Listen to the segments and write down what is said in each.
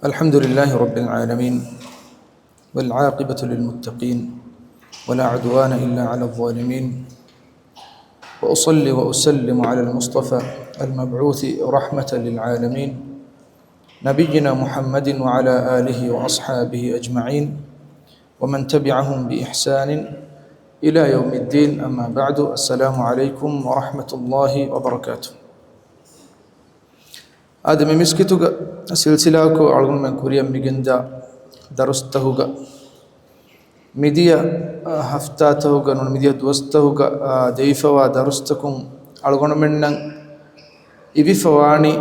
الحمد لله رب العالمين والعاقبة للمتقين ولا عدوان إلا على الظالمين وأصلي وأسلم على المصطفى المبعوث رحمة للعالمين نبينا محمد وعلى آله وأصحابه أجمعين ومن تبعهم بإحسان إلى يوم الدين. أما بعد، السلام عليكم ورحمة الله وبركاته. آدم مسكتوغا سلسلاكو علغن من كوريا ميغندا درستهوغا ميديا هفتاتهوغا نون ميديا دوستهوغا ديفوا درستكم علغن من إبي فواني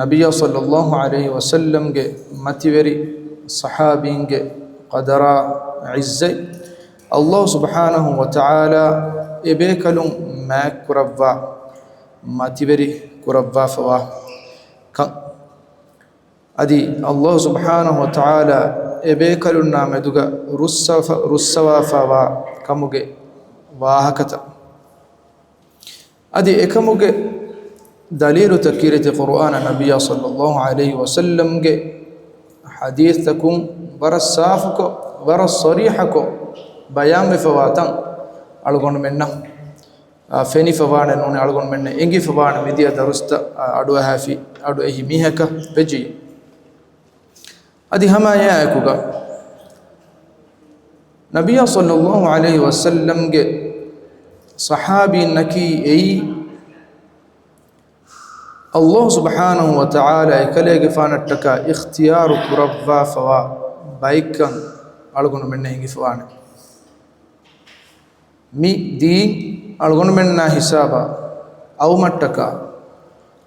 نبي صلى الله عليه وسلم متوري صحابين قدرا عزي الله سبحانه وتعالى إبيكلم ما كربا متوري كربا فوا أدي الله سبحانه وتعالى إبيكلنا مدوغا رسوا فوا كموغي واهكتا أدي إكموغي دليل تكيرة قرآن النبي صلى الله عليه وسلم حديثكم ورا الصافكو ورا الصريحكو بيان فواتن ألغون منا فيني فوان نون ألغون منا إنجي فوان مديا درست أدوها في أدوه ميهكا بجي أدي هما يأكوغا نبي صلى الله عليه وسلم صحابي نكي أي الله سبحانه وتعالى كليك فانتك اختيار كربا فوا بايكا ألغون منا إنجي فوان مي دي ألغون منا حسابا أو متكا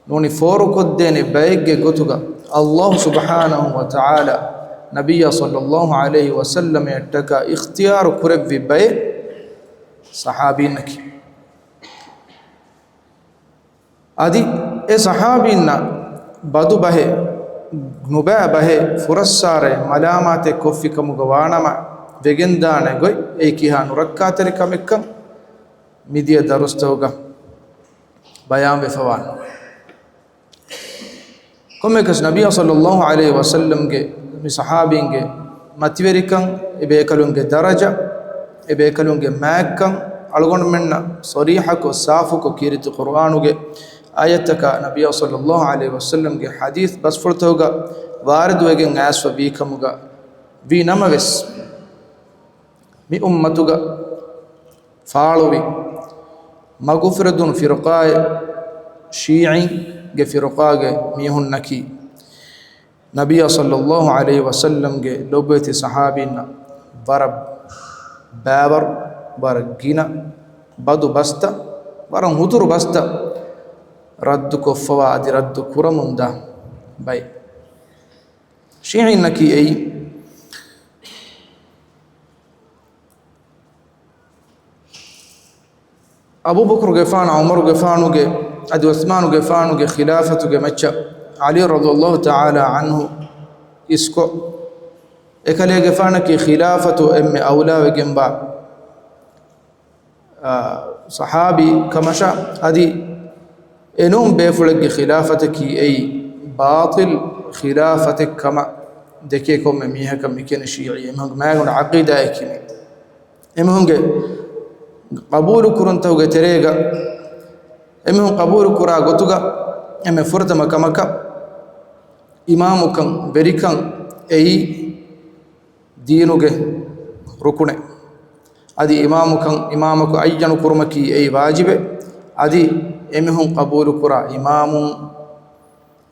نوني فورو كديني بايك غتوغا الله سبحانه وتعالى نبي صلى الله عليه وسلم يتكا اختيار كربي باي صحابينك أدي إيه صحابينا بدو به نبأ به فرسار ملامات كوفي كمغوانا ما وجندانه غوي إيكيها نركاتري كمكم ميديا درستوغا بيان بفوان كمكس نبي صلى الله عليه وسلم صحابين متوريكم إبيكلون درجة إبيكلون ماكم ألغون منا صريحك وصافك كيرت القرآن آياتك نبي صلى الله عليه وسلم حديث بس فرتوغا وارد وجن ناس وبيكموغا في نموس مي أمتوغا فالوي مغفرة فرقاء شيعي فرقاء ميهن نكي نبي صلى الله عليه وسلم لبيت صحابينا برب بابر برجينا بدو بستا برم هدر بستا رد كفوا أدي رد كرموندا باي شيعي نكي أي أبو بكر غفان عمر غفان أدي عثمان غفان خلافة مچا علي رضي الله تعالى عنه إسكو إكالي غفان كي خلافة أم أولى وجنبا صحابي كمشا أدي إنهم بيفلق خلافتك أي باطل خلافتك كما دكيكم ميها كم يكن الشيعي إمهم ما يكون عقيدة كمي إمهم قبول كرنته وجتريجا إمهم قبول كرا قطعا إمهم فرد مكمكا إمامكم بريكم أي دينوجه ركنه أدي إمامك أيجان كرمكي أي واجبه أدي إمهم قبول كرا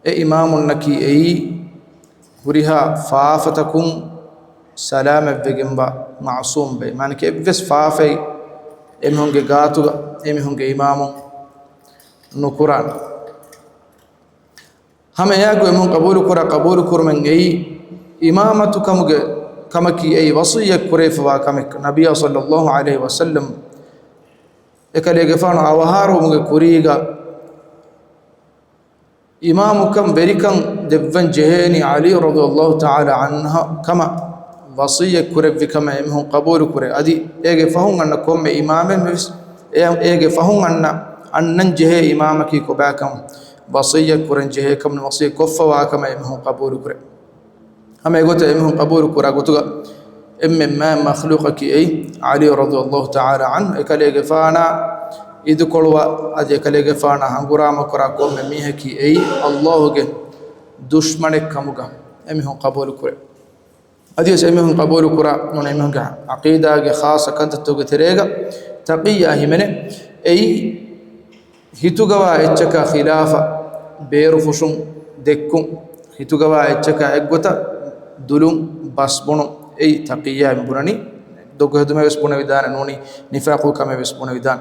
إمام نكي أي وريها فافتكم سلام بجنبا معصوم به معنى كيف بس فافي إمهم جاتو إمهم إمام نكران هم ياكو إمهم قبول كرا من أي إمامتكم كمكي أي وصية كريف وكمك نبي صلى الله عليه وسلم إكالي غفان أوهارو مغ كوريغا إمامكم بريكم دبن جهيني علي رضي الله تعالى عنها كما وصية كريف كما إمهم قبول كريف أدي إيغي فهم أنكم إمام إيغي فهم أن جهي إمامك كباكم وصية كورن جه كم وصية كفة واكم إمهم قبول كره هم يقول إمهم قبول كره قلتوا ما مخلوقك أي علي رضي الله تعالى عنه إكليك فانا إذ كلوا أدي إكليك فانا هنقرام كرا كم ميهك أي الله جه دشمنك كموجا إمهم قبول كره أدي إمهم قبول كرا من إمهم عقيدة خاصة كانت تجتريجا تقية همنه أي هتوجوا إتشكا خلافة بيرفشون دكون هتوجوا إتشكا إجوتا دلون بسبونو أي تقية مبرني دوغه دم بسبونه بدان نوني نفاقو كم بسبونه بدان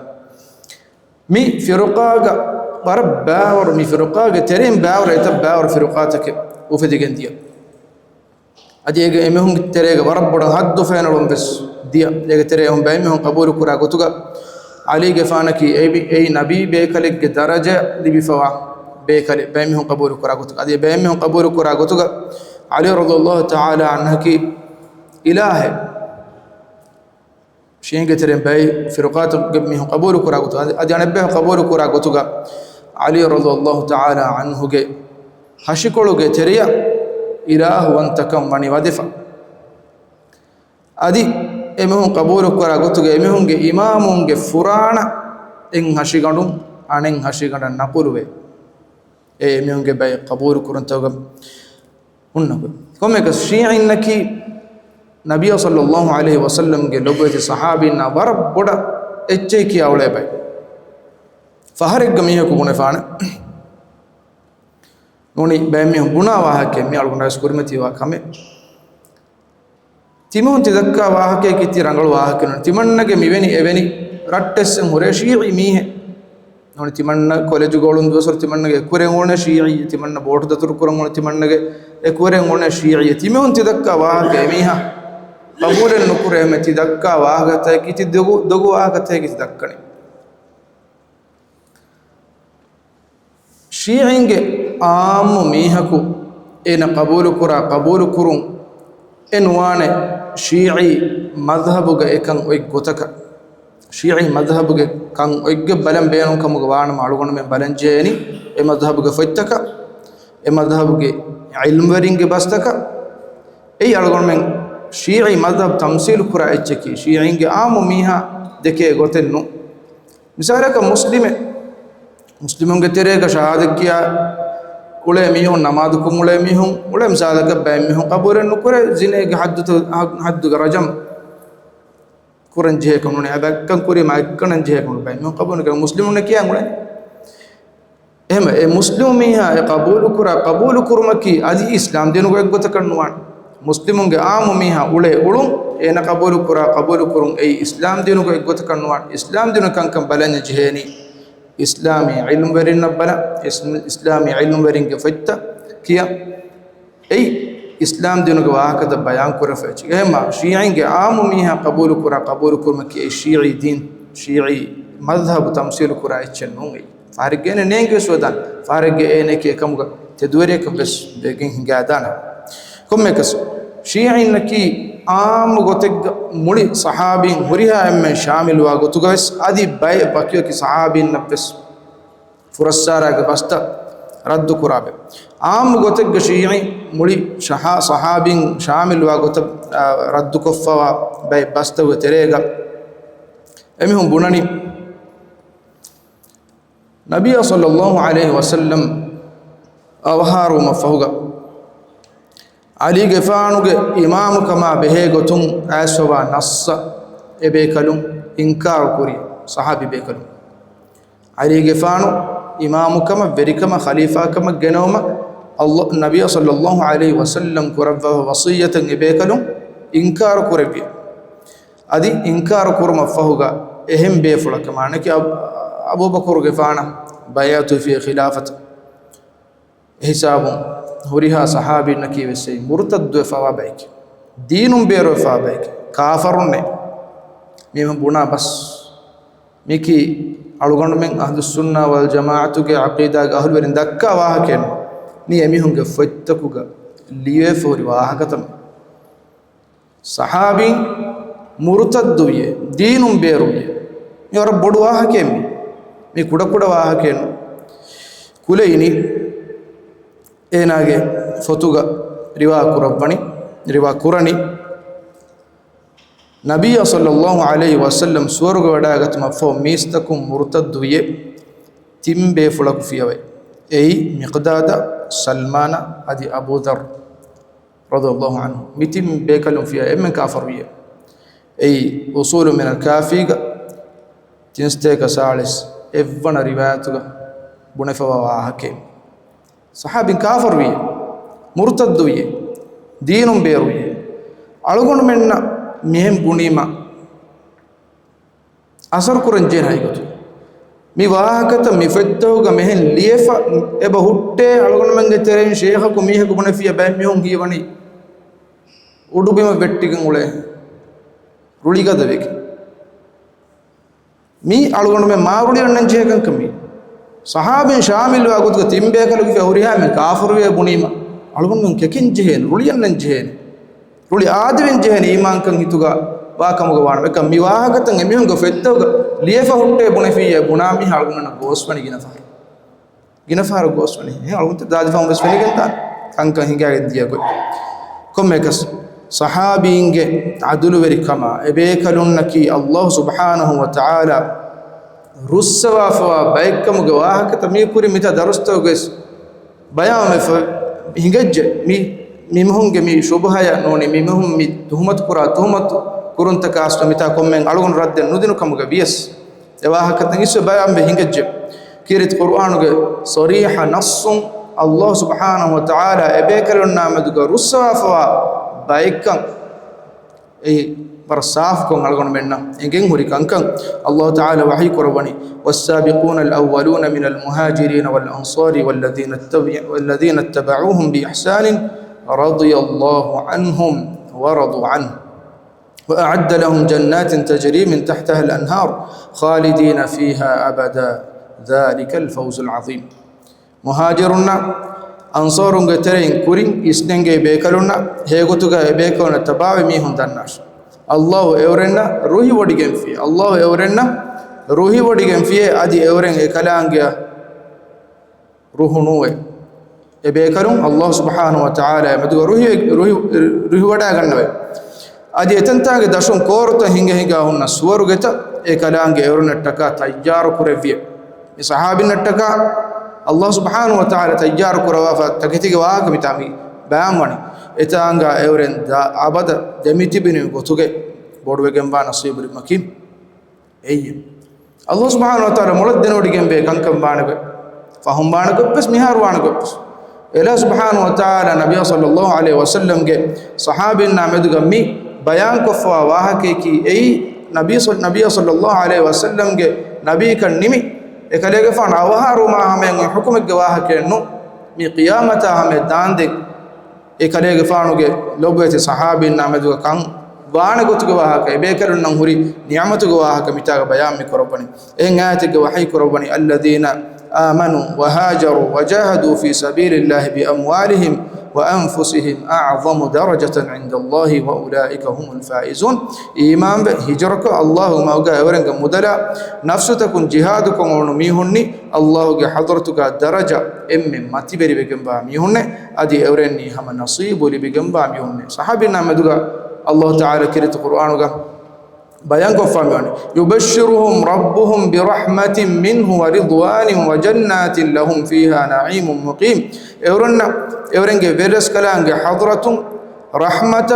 مي فرقاغا برب باور مي فرقاغا ترين باور يتب باور فرقاتك وفدي جنديا أدي إمهم تريجا برب بدن حد فينالهم بس ديا يجي تريهم بيمهم قبول كرا قطعا علي جفانك أي نبي بيكلك درجة لبيفوا بيكلك بيمهم قبول كرا قطعا أدي بيمهم قبول كرا قطعا علي رضي الله تعالى عنه كي إله شيء كتيرين باي فرقات جميهم قبول كرا قطعا أدي أنا بيه قبول كرا قطعا علي رضي الله تعالى عنه كي هشكولو كتيريا إله وانتكم مني ودفع أدي إمهم قبول كرا قطعا إمهم إمامهم فرانا إن هشيكانو أن إن هشيكانا نقوله إمهم باي قبول كرا توجم هنقول كم كشيء إنك نبي صلى الله عليه وسلم قلبه صحابينا ورب بڑا إتشي كي أولي باي فهرق جميع كونه فانا نوني بيمهم بنا واه كمي ألقنا سكورمتي واه كمي تيمون تذكر واه كي تيرانغل واه كنون تيمنا كميبني إبني رتّس مرشيع ميه نوني تيمنا كوليج قولون دوسر تيمنا كوريعون شيعي تيمنا بورد دتور كوريعون تيمنا كوريعون شيعي تيمون تذكر واه كميها قبول النكور هم تذكر واه كتاي كي تدعو واه كتاي كي تذكرني شيعينج آم ميهكو إن قبول كرون إن وانه شيعي مذهبك إكان ويجوتك شيعي مذهبك كان ويج بلن بينهم كمغوان معلومون من بلن جاني مذهبك فتك مذهبك علم ورينج بستك أي ألقون من شيعي مذهب تمثيل كرا إتشكي شيعينج آم ميها دكيه غوتنو مثالك مسلمون كتيرة كشهادة كيا ولا ميهم نماذج كم ولا ميهم ولا مساعدة كباي ميهم قبول النكورة زينة حد كرجم كورن جه كمونه هذا كم كوري ما كنن جه كمونه باي ميهم قبول كم مسلمون كيا ولا هم مسلم ميها قبول كرمكي هذه إسلام دينه كيقول تكرنوان مسلمون كعام ميها ولا علوم إن قبول كرم أي إسلام دينه كيقول تكرنوان إسلام دينه كم بلن جهني إسلامي علم ورين نبلا إسلامي علم ورين كفتا كيا أي إسلام دينك واحد بيان كرفة إما شيعين كعام ميها قبول كرمكي الشيعي دين شيعي مذهب تمثيل كرا إتشنوني فارجين نينك سودان فارجين كي كم تدوريك بس بيجين قادانا كم مكس شيعين نكي عام قتك مولي صحابي مريها من شامل وقتوجس أدي باي باكيو كي صحابي نبس فرسارة كبستا رد كرابة عام قتك شيعي مولي صحابي شامل وقتب رد كفوا باي بستا وتريجا أمهم بناني نبي صلى الله عليه وسلم أظهروا مفهوجا علي جفانوك إمام كما بهجتون أسوا نص إبيكلون إنكار كوري صحابي بيكلون علي جفانو إمام كما بريكما خليفة كما جنوما الله النبي صلى الله عليه وسلم كربه وصية إبيكلون إنكار كوربي أدي إنكار كورم فهوجا إهم بيفلك معناك أبو بكر جفانا بيات في خلافة حسابه هوريها صحابي نكي بسي مرتد فوابيك دين بيرو فوابيك كافرون ميم بنا بس ميكي ألغون من أهل السنة والجماعة كي عقيدة أهل ورين دكا واهكين ني أميهم كفتكوغا ليه فوري واهكتم صحابي مرتد دين بيرو يا رب بدو واهكين مي كودا واهكين ಕುಲೈನಿ ಏನಾಗೆ ಫತುಗ ರಿವಾ ಕುರನಿ ನಬಿಯ ಸಲ್ಲಲ್ಲಾಹು ಅಲೈಹಿ ವಸಲ್ಲಂ ಸುವರ್ಗ ವಡಾಗತ್ ಮಫೋ ಮೀಸ್ತಕುಂ ಮುರ್ತದ್ದುಯೆ ತಿಂಬೆ ಫುಳಕು ಫಿಯವೆ ಏಯ್ ಮಿಕ್ದಾದ ಸಲ್ಮಾನ ಅದಿ ಅಬೂದರ್ ರದಿಯಲ್ಲಾಹು ಅನ್ಹು ಮಿತಿಂ ಬೇಕಲು ಫಿಯ ಎಮ್ಮೆ ಕಾಫರ್ ವಿಯೆ ಏಯ್ ಉಸೂಲು ಮಿನಲ್ ಕಾಫಿಗ ತಿನ್ಸ್ತೇಕ ಸಾಳಿಸ್ ಎವ್ವನ ರಿವಾಯತುಗ ಬುಣೆಫವ ವಾಹಕೆ ಸಹಾಬಿನ್ ಕಾಫರ್ ವಿಯೆ ಮುರ್ತದ್ದು ವಿಯೆ ದೀನುಂ ಬೇರು ವಿಯೆ ಅಳಗೊಂಡು ಮೆನ್ನ ಮೆಹೆಂ ಗುಣೀಮ ಅಸರ್ ಕುರಂಜೇನ ಆಯ್ತು ಮಿ ವಾಹಕತ ಮಿ ಫೆದ್ದೋಗ ಮೆಹೆನ್ ಲಿಯಫ ಎಬ ಹುಟ್ಟೆ ಅಳಗೊಂಡು ಮೆಂಗೆ ತೆರೆನ್ ಶೇಖಕು ಮೀಹಕು ಬುಣೆಫಿಯ ಬ್ಯಾಮ್ಯೋಂ ಗೀವಣಿ ಉಡುಬಿಮ ಬೆಟ್ಟಿಗಂಗುಳೆ ರುಳಿಗದವೆಗೆ ಮೀ ಅಳಗೊಂಡು ಮೆ ಮಾರುಳಿ ಅಣ್ಣಂಜೇಕಂ ಕಮ್ಮಿ ಸಹಾಬಿನ್ ಶಾಮಿಲ್ ಆಗೋದ್ಗ ತಿಂಬೇಕಲುಗೆ ಅವ್ರಿಯಾಮೆ ಕಾಫರುವೆ ಬುಣೀಮ ಅಳಗೊಂಡು ಮೆಂಗೆ ಕೆಕಿಂಜೇನು ರುಳಿ ಅಣ್ಣಂಜೇನು ರುಳಿ ಆದಿವೆಂಜೇನು ಈಮಾಂಕಂ ಹಿತುಗ ವಾಕಮುಗ ವಾಣಬೇಕ ಮಿ ವಾಹಕತಂ ಎಮಿಹುಂಗ ಫೆದ್ದೋಗ ಲಿಯಫ ಹುಟ್ಟೆ ಬುಣೆಫಿಯ ಬುಣಾಮಿ ಅಳಗೊಂಡು ಗೋಸ್ವಣಿ ಗಿನಫಾರ ಗೋಸ್ವಣಿ ಹೇ ಅಳಗೊಂಡು ದಾದಿಫಾಂ ಗೋಸ್ವಣಿಗೆಂತ ಅಂಕ ಹಿಂಗಾಗಿದ್ದೀಯ ಗೊಯ್ ಕೊಮ್ಮೆಕಸ್ ಸಹಾಬೀಂಗೆ ಅದುಲುವೆರಿ ಕಮ ಎಬೇಕಲುನ್ನಕಿ ಅಲ್ಲಾಹು ಸುಬ್ಹಾನಹು ವ ತಆಲ ರುಸ್ಸವಾಫವ ಬೈಕಮುಗ ವಾಹಕತ ಮೀಪುರಿ ಮಿತ ದರುಸ್ತೋಗೆಸ್ ಬಯಾಮೆ ಹಿಂಗಜ್ಜೆ ಮಿಮಹುಂಗೆ ಮಿ ಶುಭಹಯ ನೋಣಿ ಮಿಮಹುಂ ಮಿ ತುಹಮತ್ ಕುರುಂತ ಕಾಸ್ಟ ಮಿತ ಕೊಮ್ಮೆಂಗ್ ಅಳುಗುನ್ ರದ್ದೆ ನುದಿನು ಕಮುಗ ವಿಯಸ್ ವಾಹಕತ ಇಸ್ಸು ಬಯಾಮೆ ಹಿಂಗಜ್ಜೆ ಕಿರಿತ್ ಕುರ್ಆನುಗೆ ಸರೀಹ ನಸ್ಸುಂ ಅಲ್ಲಾಹು ಸುಬ್ಹಾನಹು ವ ತಆಲ ಎಬೇಕಲುನ್ನಾಮದುಗ ರುಸ್ಸವಾಫವ ಬೈಕಂ ಈ ಬರ ಸಾಫ್ ಕೊಂ ಅಳಗೊಂಡು ಮೆನ್ನ ಎಂಗೆಂಗ್ ಹುರಿ ಕಂಕಂ ಅಲ್ಲಾಹು ತಆಲ ವಹಿ ಕುರಬನಿ ವಸ್ಸಾಬಿಕೂನ ಅಲ್ಅವ್ವಲೂನ ಮಿನಲ್ ಮುಹಾಜಿರೀನ ವಲ್ ಅನ್ಸಾರಿ ವಲ್ಲದೀನ ಇತ್ತಬಊಹುಂ ಬಿಇಹ್ಸಾನಿನ್ ರದಿಯಲ್ಲಾಹು ಅನ್ಹುಂ ವರದು ಅನ್ಹು وأعد لهم جنات تجري من تحتها الأنهار خالدين فيها أبدا ذلك الفوز العظيم مهاجرون ಅನ್ಸಾರುಂಗೆ ತೆರೆಯಿನ್ ಕುರಿನ್ ಇಸ್ನೆಂಗೆ ಬೇಕಲುನ್ನ ಹೇಗುತುಗ ಬೇಕವನ ತಬಾವೆ ಮೀಹುಂ ದನ್ನಾಶ್ ಅಲ್ಲಾಹು ಎವರೆನ್ನ ರೂಹಿ ಒಡಿಗೆಂಫಿಯೆ ಅದಿ ಎವರೆನ್ ಎಕಲಾಂಗ್ಯ ರೂಹುಣುವೆ ಎ ಬೇಕಲುಂ ಅಲ್ಲಾಹು ಸುಬ್ಹಾನಹು ವ ತಆಲ ಮದುಗ ರೂಹಿ ಒಡಾಗಣ್ಣವೆ ಅದಿ ಎತಂತಾಗೆ ದಶುಂ ಕೋರುತ ಹಿಂಗೆ ಹುನ್ನ ಸುವರುಗೆತ ಎಕಲಾಂಗ್ಯ ಎವರನಟ್ಟಕ ತಯ್ಯಾರು ಕುರೆವ್ಯೆ ಈ ಸಹಾಬಿನಟ್ಟಕ Allah subhanahu wa ta'ala tayyaru kurawafa takitiga waaka mitami baamwani etanga evren da abada demiti binu gotuge bodwegen ba nasiburi makim eyye Allah subhanahu wa ta'ala mulad denodigen be kankam baanabe fahum baanabe bes mihar waanabe ela subhanahu wa ta'ala nabiy sallallahu alaihi wasallam ge sahabin nameduga mi bayan kofa waahake ki ei nabiy sallallahu alaihi wasallam ge nabi kan nimi ekaleege fan awharu ma hamen hukumege waahake nu mi qiyamata hame dande ekaleege fanuge lobete sahabin nameduga kan waana gotuge waahake bekerun nan huri ni'matuge waahake mitaga bayam mi korobani en ayatege wahi korobani alladheena amanu wa hajaru wa jahadu fi sabilillahi bi amwalihim وأنفسهم أعظم درجة عند الله وأولئك هم الفائزون إيمان هجرك الله ما وجا ورنك مدلا نفسكم جهادكم ونميهني الله حضرتك درجة ما تبري بجنبا ميهن أدي أورني هم نصيب ولي بجنبا ميهن صحابنا مدلا الله تعالى كرت القرآن بيان كفامي يبشرهم ربهم برحمة منه ورضوان وجنات لهم فيها نعيم مقيم ಎವರಂಗೆ ವೆರಸ್ ಕಲಾಂಗೆ ಹದ್ರತುಂ ರಹಮತ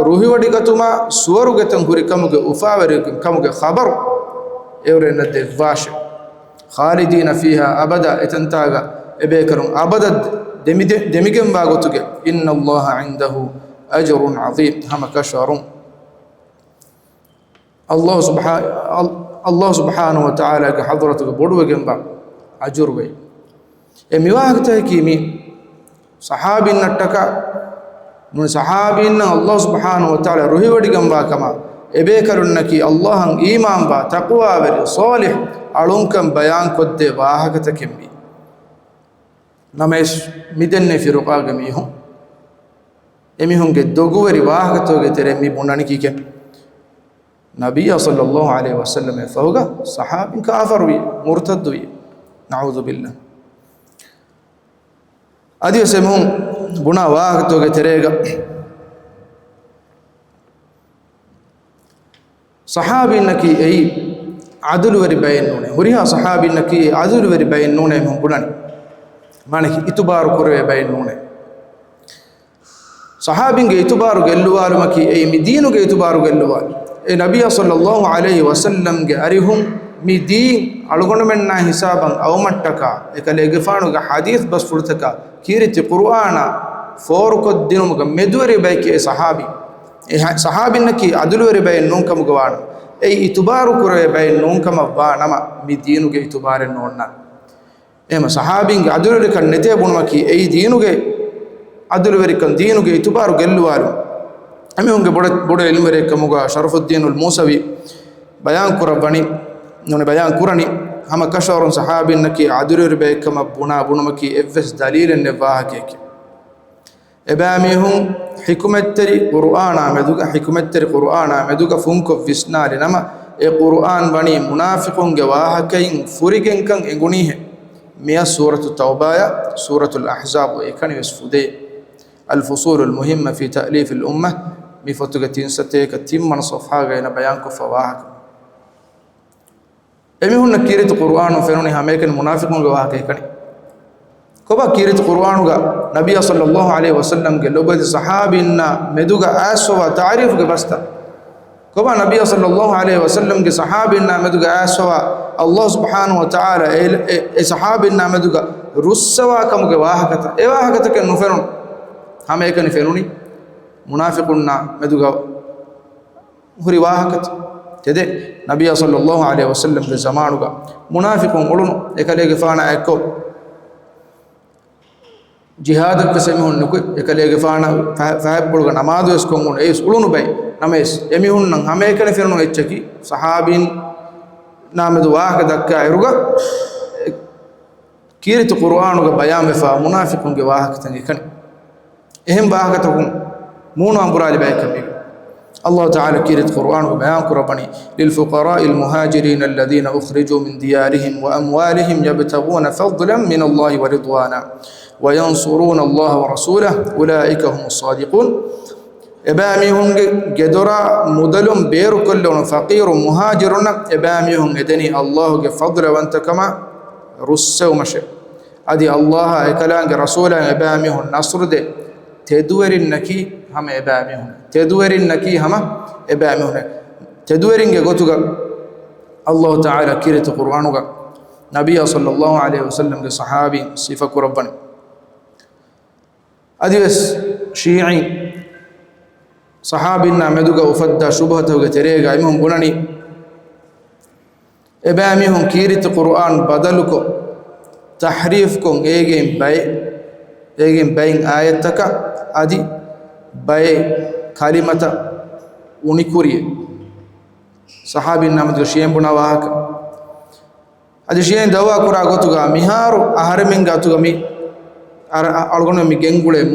ರೂಹಿ ವಡಿಗತುಮ ಸುವರುಗತಂ ಹುರಿ ಕಮುಗೆ ಉಫಾವರಿ ಕಮುಗೆ ಖಬರ್ ಎವರೆನ್ನದೆ ವಾಶ ಖಾಲಿದೀನ ಫೀಹಾ ಅಬದ ಎತಂತಾಗ ಎಬೇಕರುಂ ಅಬದ ದೆಮಿಗೆಂ ಬಾಗೊತುಗೆ ಇನ್ನಲ್ಲಾಹ ಇಂದಹು ಅಜ್ರುನ್ ಅಜೀಮ್ ಹಮಕಶರುಂ ಅಲ್ಲಾಹ್ ಸುಬ್ಹಾನಹು ವ ತಆಲಾ ಗೆ ಹದ್ರತುಗೆ ಬೊಡುವೆಗೆಂ ಬಾ ಅಜುರ್ವೆ ಎ ಮಿವಾಗತ ಕೀಮಿ ಸಹಾಬಿನ್ ನಟ್ಟಕ ಸಹಾಬಿನ್ ಅಲ್ಲಾಹ್ ಸುಬ್ಹಾನಹು ವ ತಆಲಾ ರುಹಿ ವಡಿಗಂಬಾ ಕಮ ಎಬೇಕರುನ್ನಕಿ ಅಲ್ಲಾಹಂ ಈಮಾನ್ ಬಾ ತಕ್ವಾ ವೆರಿ ಸಾಲಿಹ್ ಅಳುಂಕಂ ಬಯಾನ್ ಕೊದ್ದೆ ವಾಹಕತ ಕೆಂಬಿ ನಮೇಶ್ ಮಿದನ್ನೆ ಫಿರುಕಾಗ ಮೀಹು ಎಮಿಹುಂಗೆ ದೊಗುವರಿ ವಾಹಕತೋಗೆ ತೆರೆ ಮಿ ಬುಣ್ಣನಿಕಿಕೆ ನಬಿಯ ಸಲ್ಲಲ್ಲಾಹು ಅಲೈಹಿ ವಸಲ್ಲಂ ಫೌಗ ಸಹಾಬಿನ್ ಕಾಫರ್ ವಿ ಮುರ್ತದ್ ವಿ ನೌದು ಬಿಲ್ಲಾಹ್ adi semhum buna wahtoge terega sahabinaki ei adulu wari bayennune huriha sahabinaki adulu wari bayennune mum bunani manaki itubaru kurwe bayennune sahabinge itubaru gelluwalu maki ei midinuge itubaru gelluwalu e nabiya sallallahu alaihi wasallam ge arihum midin alugonu menna hisaban awmattaka ekale gefanuga hadith bas furtaka kiriti qur'ana foruko dinumuga medwari bayke sahabi e sahabinaki adulu wari bayennun kamuga wana ei itubaru kurwe bayennun kamabba nama midinuge itubare nonna ema sahabinge adulu kan nete bunmaki ei dinuge adulu wari kan dinuge itubaru gelluwalu ami unge bodo ilmere kamuga Sharafuddin al-Musawi bayan kurabani none bayan kurani hama kasharun sahabinaki adulu wari baykama bunamaki evs dalilen nevahakeke ebamihum hikmetteri qur'ana meduga funko visnali nama e qur'an bani munafiqun ge wahakain furigen kan engunihe miya suratu tawbaya suratul ahzab ekani wasfude الفصول المهمة في تأليف الأمة بفتوغتين ستيك تيمن صفحة غينا بيان كفواهك أمي هن كيرت القرآن فنوني هميك المنافقون غواهك يكني كوبا كيرت القرآن نبي صلى الله عليه وسلم قال لو بدي صحابنا مدوغا أسوا تعريف بستا كوبا نبي صلى الله عليه وسلم قال صحابنا مدوغا أسوا الله سبحانه وتعالى صحابنا مدوغا رسوا كم غواهك إواهك كنو فنون hame ekani fenuni munafiqunna meduga huri wahakat tede nabiya sallallahu alaihi wasallam de zamanuga munafiqun ulunu ekalege faana ekko jihad kasemihun nuku ekalege faana fahabulga namadu eskongun es ulunu bay names emihun nan hame ekani fenunu echki sahabin namedu wahakat dakka iruga kiriti qur'anuga bayan fa munafiqun ge wahakatan ekani اهم باهكتكم مونو امبراج بايكمي الله تعالى كيرت قرآن وبيان قرباني للفقراء المهاجرين الذين أخرجوا من ديارهم وأموالهم يبتغون فضلا من الله ورضوانا وينصرون الله ورسوله أولئك هم الصادقون إباميهم جدرا مدلهم بير كلهم فقير مهاجرون إباميهم إدني الله فضل وأنت كما رسوا مشي أدي الله إكلان رسولا إباميهم نصر دي تدورين نكي هم إباميهم تدورين نكي هم إباميهم تدورين جوتوغا الله تعالى كيرت قرآنوغا نبي صلى الله عليه وسلم لصحابي صفة ربنا أديس شيعي صحابنا مدوغا وفدا شبهته وتريغا إمهم بناني إباميهم كيرت قرآن بدلكو تحريفكم إيجين بين آياتك أدي باي كلمة ونكوري صحابي نامد شيئا بنا واهك أدي شيئا دوا كورا غوتوغا ميهارو أهرمين غاتوغا مي أرغونا مي جنغولي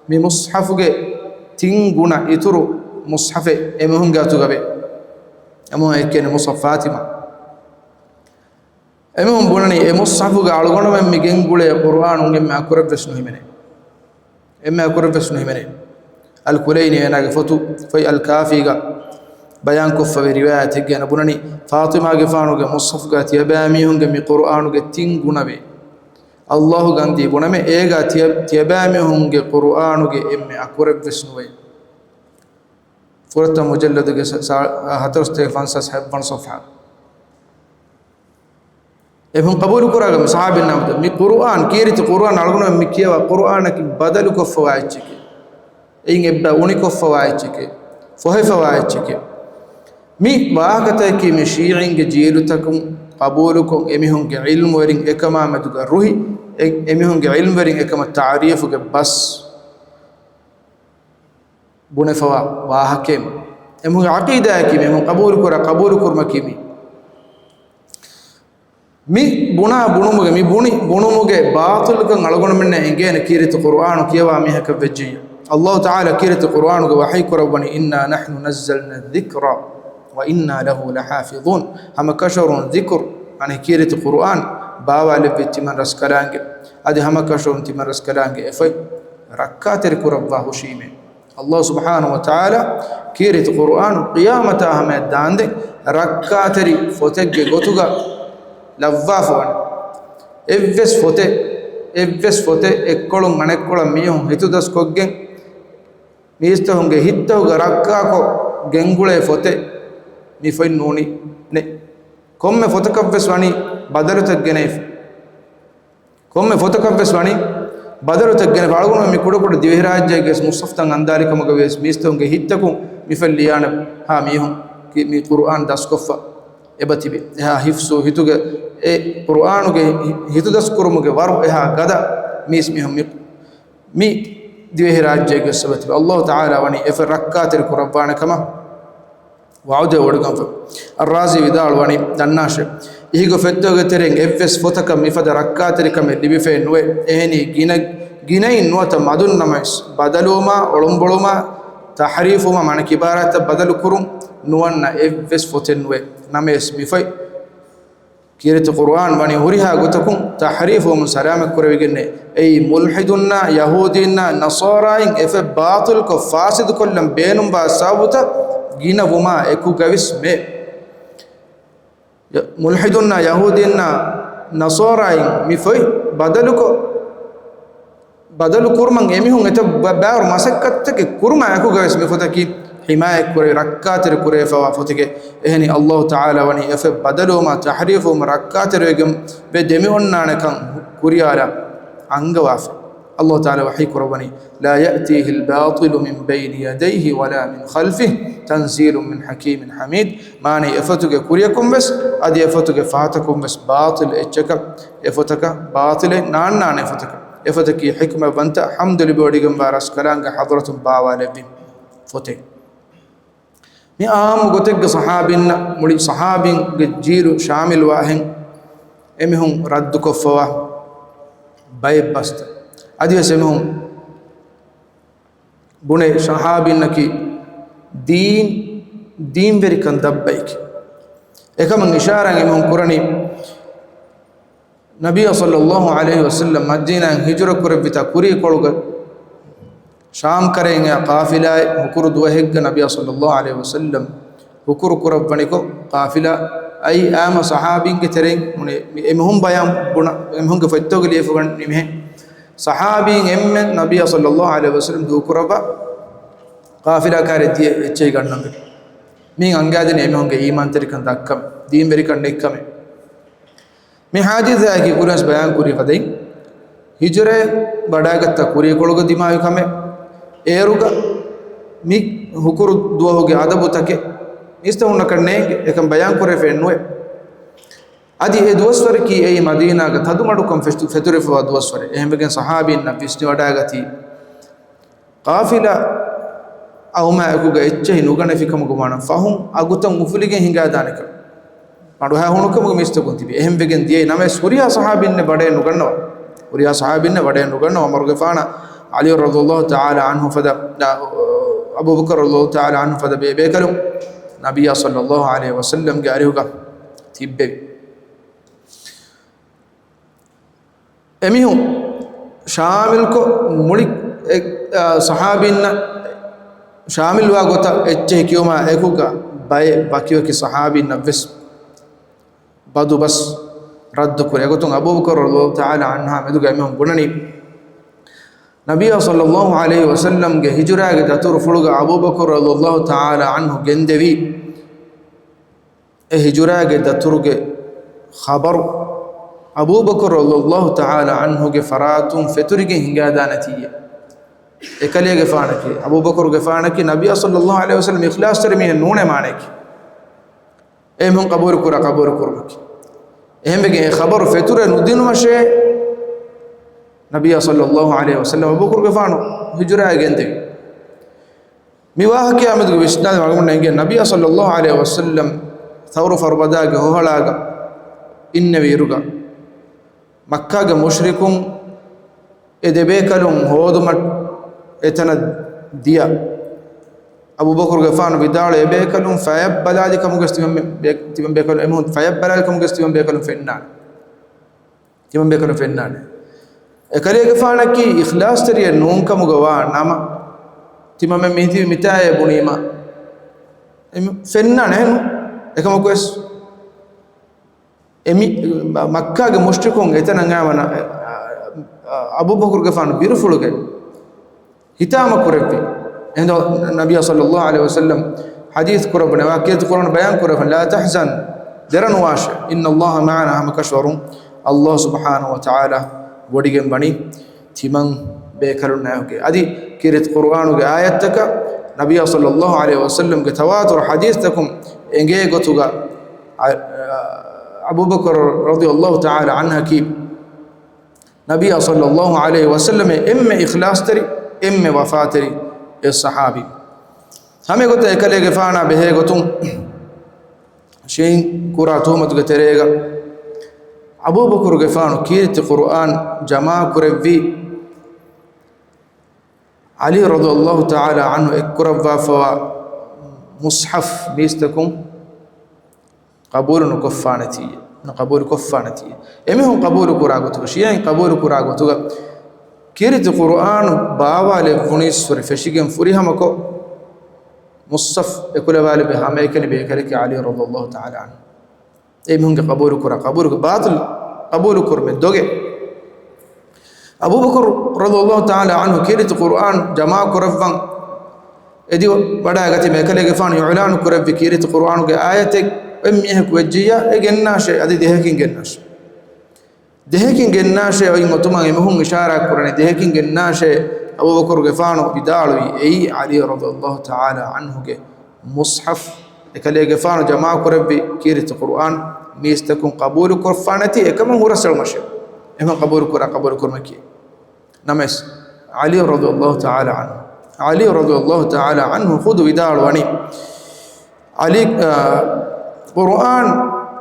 مصحف غي تنغونا إترو مصحف إمهم غاتوغا بي أمهم إكين مصحف فاطمة أمهم بناني مصحف غا أرغونا مي جنغولي قرآن ونغي ما أكورب رسنو هميني إما أكورب رسنو هميني الكليني أنا فتو في الكافي غا بيان كف بروايات هجنا بناني فاطمة غفانو غا مصحف غا تيباميهم غا مي قرآن غا تنغونا بي الله غاندي بنامي إيغا تيباميهم غا قرآن غا إما أكورب رسنو بي فرطة مجلد غا هتر استيفان سحبان صفحة ابن قبول قرآن صحابي النام مي قرآن كيرت قرآن على مكيا وقرآن كي بدل كفوايتك إن إبدا وني كفوايتك فهي فوايتك مي واقتك كي مشيعين جيلتكم قبولكم إمهم علم ورين إكما مدك الروحي إمهم علم ورين إكما التعريف بس بني فوا واحكم إمهم عقيدة كي إمهم قبول كرم كيمي مي بنا بنومه مي بنومه باطل كان على من إنجيل كيرت القرآن كيوا ميها كفجي الله تعالى كيرت القرآن وحي كربني إنا نحن نزلنا الذكر وإنا له لحافظون هم كشر ذكر يعني كيرت القرآن baawale vettiman raskalange adi hamakashon timan raskalange efay rakkater kurabba hushime Allah subhanahu wa ta'ala kirit Qur'an qiyamata ahmed dande rakkateri fotegge gotuga lavvafon evves fote ekkolum manekkolam miyun hitudas koggen miistahunge hittahuga rakkako gengule fote mi foy nuni ne komme fotakavves wani badalu taggene komme fotakavves wani badalu taggene algunu mi kudu divihirajjege musaftan andalikamuga ves miistahunge hittaku mi falliyana ha mihun mi Qur'an daskoffa ebatibe ha hifsu hituge e Qur'anuge hitu daskurumuge waru eha gada mis mihum mi divihirajjege sabatibe Allah ta'ala wani efer rakkater qur'ana kama waude odugam ar-razi vidal wani dannashe ihigo fettoge tereng fs fotaka mifada rakkater kame dibife noe ehni ginai nuata madun namas badaluma olomboluma tahrifuma man kibarata badalu kurum nuwanna fs fotenwe names mifai kirit Qur'an wani huriha gotakum tahrifum salama kurwigenne ay mulhidunna yahudinna nasarain efe batil ko fasid kollam beenum ba sabuta gina wuma eku gavis me mulhidunna yahudinna nasarain mifai badalu kurman emihun eta baar masakkatte kurma eku gavis me fotaki himaye kure rakkater kure fa fotige ehni Allah ta'ala wani efe badalu ma tahrifu rakkater wegem be demi onnane kan kuriyara angawaf Allah ta'ala wahi kurwani la ya'tihi al-batil min bayni yadayhi wala min khalfihi tanzilun min hakimin hamid mani efatuge kuriyakum bes adi efatuge fatakum bes batil echaka efotaka batile nanane efataki hikma banta hamdul bodigam baras kalanga hadratum bawalebi fote mi aam gotegge sahabinna muli sahabin gejiru shamil wahen emihun raddu kofwa bay basta adi semihun bune sahabinna ki deen veri kan dabbaik ekam ishara emihun qurani nabiy sallallahu alaihi wasallam madina hijra kurabita kuri koluga शाम करेंगे काफिला हुकुर दुहग नबी सल्लल्लाहु अलैहि वसल्लम हुकुर कुरबनी को काफिला आई आम सहाबी के तेरे एमहुम बयाम बुना एमहुम के फत्तो के लिए फगन निमे सहाबी एम नबी सल्लल्लाहु अलैहि वसल्लम दु कुरबा काफिला का रहती है अच्छे गणन में मी अंगादन एमहुम के ईमान तरीकन दक्कम दीन मेरी कंडे कम मैं हाजिर है कि कुरान बयान कुरी कदई हिजरे बड़ागत कुरी कोलग दिमाग कमे एरुगा मी हुकुर दुआ हो गया अदब तके इस्ते उन करने एकम बयान करे फेनुए अदि ए दोस्वर की ए मदीना का थदु मडु कम फेतुरे फवा दोस्वर एहम बगे सहाबी न पिस्ति वडागति काफिला औमा अकुगा एच्चे नुगने फिकम गुमाना फहुम अगुतम मुफलिगे हिंगा दाने कर मडु हा हुनुकम मिस्त कोंतिबे एहम बगे दिए नमे सूरिया सहाबी ने बड़े नुगनो सूरिया सहाबी ने बड़े नुगनो अमर गफाना Ali radhiyallahu ta'ala anhu fada Abu Bakr radhiyallahu ta'ala anhu fada bekalum Nabiy sallallahu alaihi wasallam gaarihuga tibbe emihu shamil ko muli sahabinna shamil wa gota ecche kiyoma ekuga bay bakiyo ki sahabinna ves badu bas radd kure gotun Abu Bakr radhiyallahu ta'ala anha meduga emihu gunani नबी सल्लल्लाहु अलैहि वसल्लम के हिजरा के दतुर फुलगा अबू बकर रज़ियल्लाहु ताला अन्हु गेंदेवी ए हिजरा के दतुर के खबर अबू बकर रज़ियल्लाहु ताला अन्हु के फरातुम फितुर के हिंगादा नतीजे एकले के फान के अबू बकर के फान के नबी सल्लल्लाहु अलैहि वसल्लम इखलास तर में नूने माने की ए mun qabur kurmaki ehme के खबर फितुर नुदिन मशे नबी सल्लल्लाहु अलैहि वसल्लम अबू बकर गफानो हिजरा गेंदे मिवाह के आमद विश्ना मगमने नबी सल्लल्लाहु अलैहि वसल्लम थौर फरबदा के होहलागा इन वीरुगा मक्का के मुशरिकुं एदेबेकलुं होदुमट एतना दिया अबू बकर गफानो विदाल एबेकलुं फयबलादि कम गस्तिम बेकलुं एमहुन फयबलादि कम गस्तिम बेकलुं फेन्ना timam bekano fennane ekalege faanaki ikhlas tariya nunkamuga wa nama timam mihdi mitaye bunima fennane henu ekama kwes emi makka ge mushrikun etana ngavana Abu Bakr gafan birfuluge hitama kurebi endo nabiy sallallahu alaihi wasallam hadith kurabna waqiyat quran bayan kurafan la tahzan daran wash inna Allah ma'ana hamakashwarun Allah subhanahu wa ta'ala wodigen bani timan bekarunnayoge adi kirit qur'anuge ayataka nabiy sallallahu alaihi wasallam ge tawatur hadith takum enge gotuga Abu Bakr radiyallahu ta'ala anha ki nabiy sallallahu alaihi wasallam emme ikhlas tari emme wafatari es sahabi hame gote ekalege faana behe gotum shein kura tuhmat ge terega Abu Bakr ge faanu kirti Qur'an jamaa kurevi Ali radiyallahu ta'ala anhu ekkurava fa mushaf bistakum qabulun kuffanati qabul kuffanati emihun qabul kuragotu shiyan qabul kuragotu kirti Qur'an baawale funisur feshigen furihamako mushaf ekulawale be hameykani be kaliki Ali radiyallahu ta'ala anhu emihun qabul kura qabul batil qabul kurme doge Abu Bakr radiyallahu ta'ala anhu kirti Qur'an jamaa kuravvan edi bada gati me kalege fan yu'lan kuravvi kirti Qur'an ge ayatek emmihe kuwajjiya egennashe adi dehekin gennashe ay mutuma emhun ishara kurani dehekin gennashe Abu Bakr gefano bidalwi ay Ali radiyallahu ta'ala anhu ge mushaf ekale gefano jamaa kurabbi kirti Qur'an mistakun qabul kurfanati ekam hurasal mash emma qabul kurmaki namas Ali radiyallahu ta'ala anhu khudu bidalwani Ali Qur'an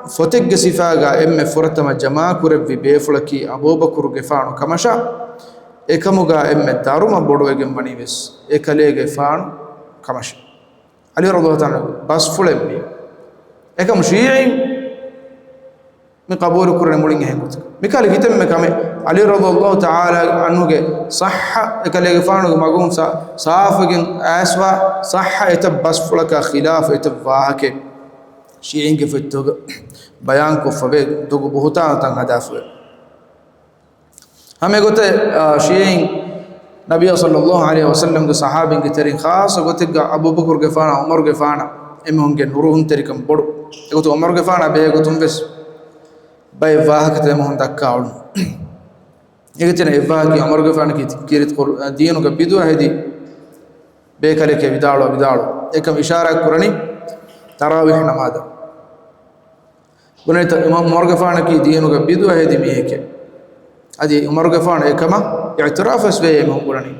fotek sifaga emme furatama jamaa kurabbi befulaki Abu Bakr gefano kamasha ekamuga emme daruma bodwegen bani ves ekalege fan kamasha Ali radiyallahu ta'ala bas fulemmi ekam shi'i mi qabul kurne mulin hengut mikal hitemme kame Ali radiyallahu ta'ala anhu ge sahha ekalege fanu magun saafagen aswa sahha etabas fulaka khilaf etabwahake shi'in ge fettoga bayan ko fabe dogo bohuta tan hadafu hame gote shi'in nabiy sallallahu alaihi wasallam ge sahabin ge terin khas gote Abu Bakr ge fana Umar ge fana emhon ge nuruhun terikam bodu egoto Umar ge fana be gotum bes bay wahakate mohon dakkaul egitene evagi Umar ge fana ki kirit diinu ge bidu hedi be kale ke bidaalo ekam ishara kurani tarawih namaz buneta Imam Umar ge fana ki diinu ge bidu hedi miheke adi Umar ge fana ekama i'tiraf asbe mohon kurani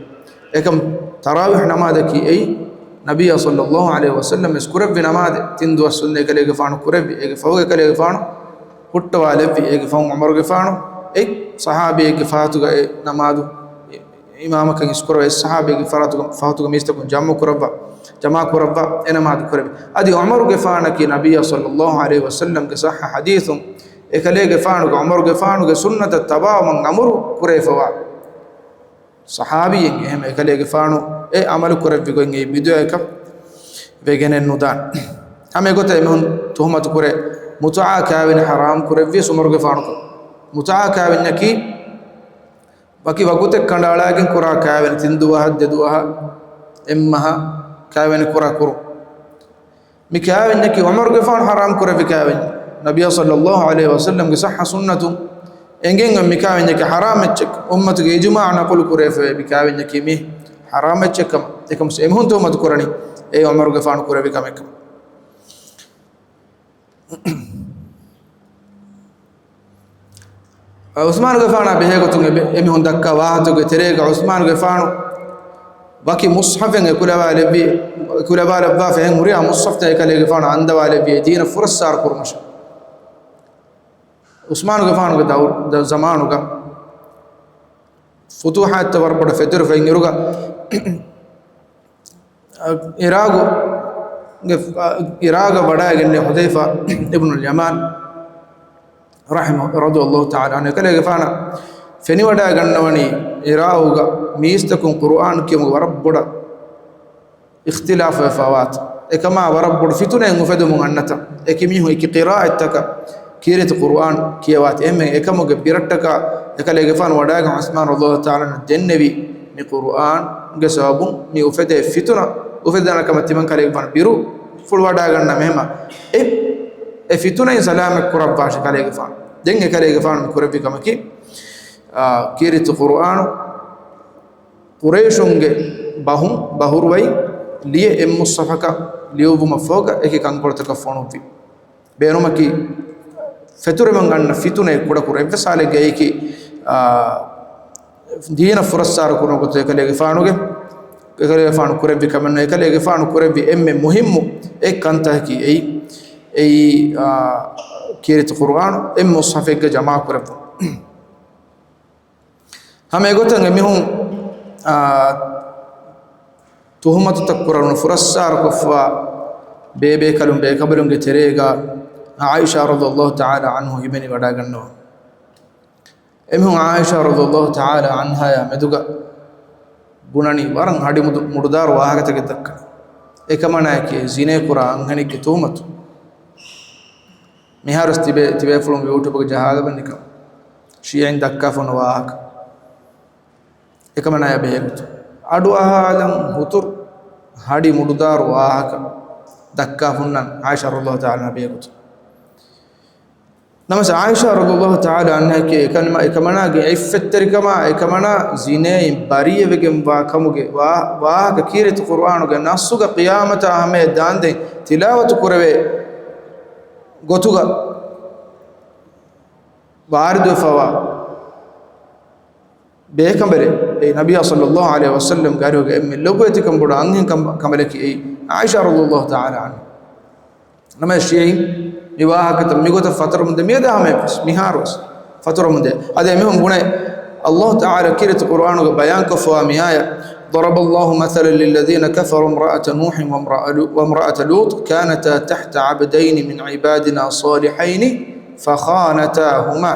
ekam tarawih namaz ki ay nabiy sallallahu alaihi wasallam iskurab namaz tindu sunne kale ge fana kurab ege fawge kale ge fana huttawale vi ege fam Umar ge fana ek sahabi ge fatuga namadu imama kan iskuro es sahabi ge fatuga mistakun jamaa kurabba enamadu kurabi adi Umar ge fana ki nabiy sallallahu alaihi wasallam ge sahha hadithum ekale ge fana Umar ge fana ge sunnat tabaa man amru kurayfa sahabi ehm ekale ge fana e amal kurabbi go ngi bidu ekam vegenen nudan ame gote ehun tuhmat kure mutaa kaawin haram kurabbi Umar ge fana mutaa kaawin naki baki wagute kandalagen kura kaawin tinduwa hadduwa emmaha kaawin kura kuru mi kaawin naki Umar ge fana haram kurabbi kaawin nabiy sallallahu alaihi wasallam ge sahha sunnatu engen mi kaawin naki haram chek ummatu ge ijma' naqul kurefe bi kaawin naki mi haram chekam ekam emhun tuhmat kurani e Umar ge fana kurabbi kamekam Usman ge fana behe gotunge emi hon dakka wahatu ge terega Usman ge fana baki mushafen ge kulawale ba fe huriya mushaf te kale ge fana andawale bi dina fursar kurmash Usman ge fana ge da zamanu ga futuhat tawarbada fetur fe ngiruga Iraq bada genne Hudayfa ibn al-Yaman radiyallahu ta'ala anhu kalege fana feni wada gannawani irauga miistakun qur'an kimu warabbuda ikhtilaf wa fawat ekama warabbuda fituna ngufedu mun annata ekimi hu iki qira'ataka kiret qur'an kiyawat emme ekamuge birattaka ekalege fana wada ga usman radiyallahu ta'ala dennevi mi qur'an ge sabun mi ufede fituna ufedana kama timan kalege fana biru ful wada ganna mehma e fituna in salamak kurab bash kalege fana denge kalege fana kurabi kamaki kiret qur'an qurayshunge bahurwai liye mussafaka liyobu mafoga eki kankoltaka fonuvi beenumaki feture manganna fitune kuda kurebe sale geeki diina furassar kuno gote kalege fanuge kalege fanu kurebe kamanne kalege fanu kurebe emme muhimmu ek kanta ki ei kiret qur'an em mushafega jama kurebe hame gotange mihun tuhumatu takkurun furassar kufwa bebe kalum be kabalum ge terega Aisha radhiyallahu ta'ala anhu ibni wada ganno emhun Aisha radhiyallahu ta'ala anha ya meduga gunani waran hadi mududar wahagata ge takka ekamana ke zine qura anghani ge tuhumatu miharus tibe fulum youtube ge jahaga bannika shi'in dakka fon wahag ekamana ya behegutu adu ahalam hutur hadi mududar wahag dakka funnan Aisha radhiyallahu ta'ala behegutu नमस आयशा रज़ियल्लाहु ताला अन्हा के एकमना गे इफ़्फ़तरी कमा एकमना ज़िने बारिये वेगे वाकमुगे वाह ककीरे तो कुरान गे नासुगा क़ियामत हमें दांदे तिलावत कुरवे गोतुगा वारिद फवा बेकंबरे ए नबी सल्लल्लाहु अलैहि वसल्लम गारो गे एम लोगोति कंबुड़ा अंगिन कंबले की आयशा रज़ियल्लाहु ताला अन्हा नमस शेई विवाहकत मिगोत फतर मुंदे मेदा हमें मिहारोस फतर मुंदे अदे में गुणे अल्लाह ताला किरत कुरान को बयान को फवामिया ضرب الله مثلا للذين كفروا امرأة نوح وامرأة لوط كانتا تحت عبدين من عبادنا صالحين فخانتاهما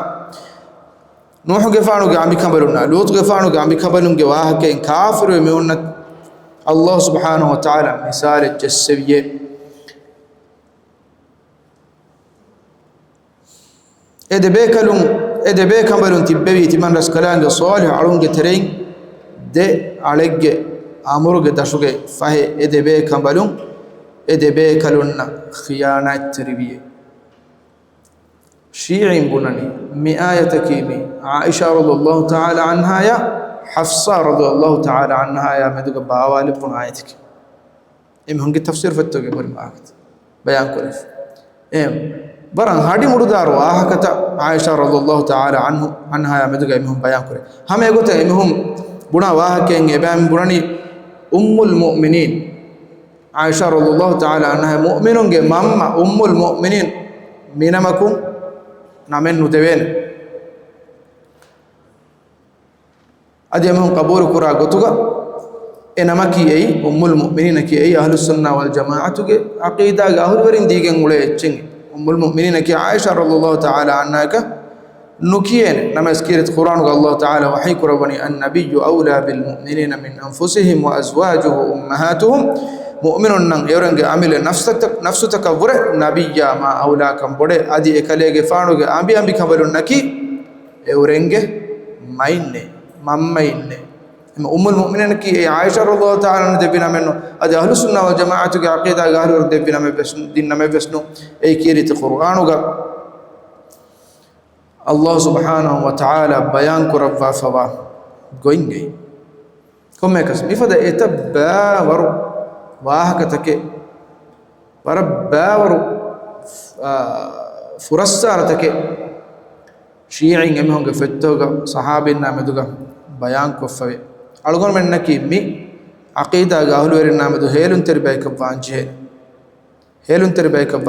نوح غفانو غامي كبرنا لوط غفانو غامي كبرن جواه كين كافر ومن الله سبحانه وتعالى مثال الجسويه edebe kambalun tibbewi timan raskalange salih alunge tereng de alegge amuruge dashuge fahe edebe kalunna khiyanat terbiye shi'in bunani mi'ayatakimi Aisha radhiyallahu ta'ala anha ya Hafsa radhiyallahu ta'ala anha ya meduga bawali bun ayatik em hungi tafsir fattoge bari maagat bayan koref baran hadi mududar wahakata Aisha radhiyallahu ta'ala anha ya meduga emhum bayan kore hame gote emhum buna wahaken ebam bunani ummul mu'minin Aisha radhiyallahu ta'ala anha mu'minun ge mamma ummul mu'minin minamakum namen nudeven adi emhum qabul kura gotuga enamaki ei ummul mu'minin ki ei ahlus sunnah wal jamaa'atu ge aqida ga ahulwarin digen ule ecchen أم المؤمنين كي عائشة رضي الله تعالى عنها نكين نما سكيرت قرآن الله تعالى وحيك ربني النبي أولى بالمؤمنين من أنفسهم وأزواجه أمهاتهم مؤمن نن يورنج عمل نفسك بره نبي ما أولاكم بره أدي إكليج فانوج أبي كبرون نكي يورنج ماينه أم المؤمنين كي عائشة رضي الله تعالى عنها دبنا منه هذا أهل السنة والجماعة كعقيدة أهل دبنا ما بسن ديننا ما بسنو أي كيرت القرآن الله سبحانه وتعالى بيان كرفا فوا قوينجي كم يكس مفدا إتبا ورو واهكتك وربا ورو فرسارتك شيعين يمهم فتوغا صحابينا مدوغا بيان كفوي algon mennaki mi aqida ga ahlu werin namadu helun terbayka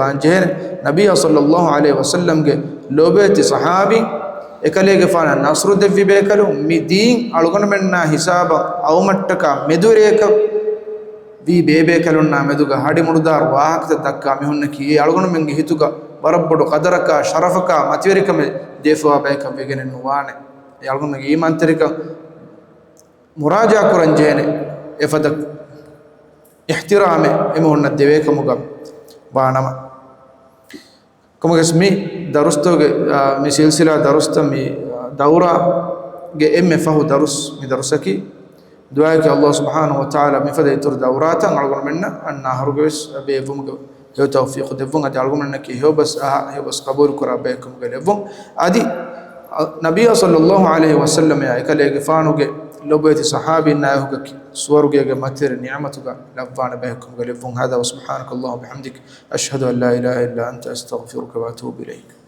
banjehen nabiy sallallahu alaihi wasallam ge lobeti sahabi ekalege fana nasru devvi bekalu mi din algon menna hisaba awmattaka medureka vi bebe kalun nameduga hadi mududar wahakta dakka mihunna ki algon menge hituga وربّو قدرك شرفك ماتيرك ديفوا بيك بيجن نوانه يالكم إيمان تريك مراجعة كرنجينه إفدك احترامه إمهن الدويك مقام بانما كما اسمي درستو مي سلسلة درست مي دورة إم فهو درس مي درسكي دعائك الله سبحانه وتعالى من فضل تور دوراتا نقول منا أن هرجس بيفهم جو توفيق دفون أدي على منا كي هو بس قبول كرابيكم قلبهم أدي نبي صلى الله عليه وسلم يا إكلي جفانو لو بيت صحابي ناهو سوارو جا ماتير نعمتك لفان بيكم قلبهم هذا وسبحانك اللهم وبحمدك أشهد أن لا إله إلا أنت أستغفرك وأتوب إليك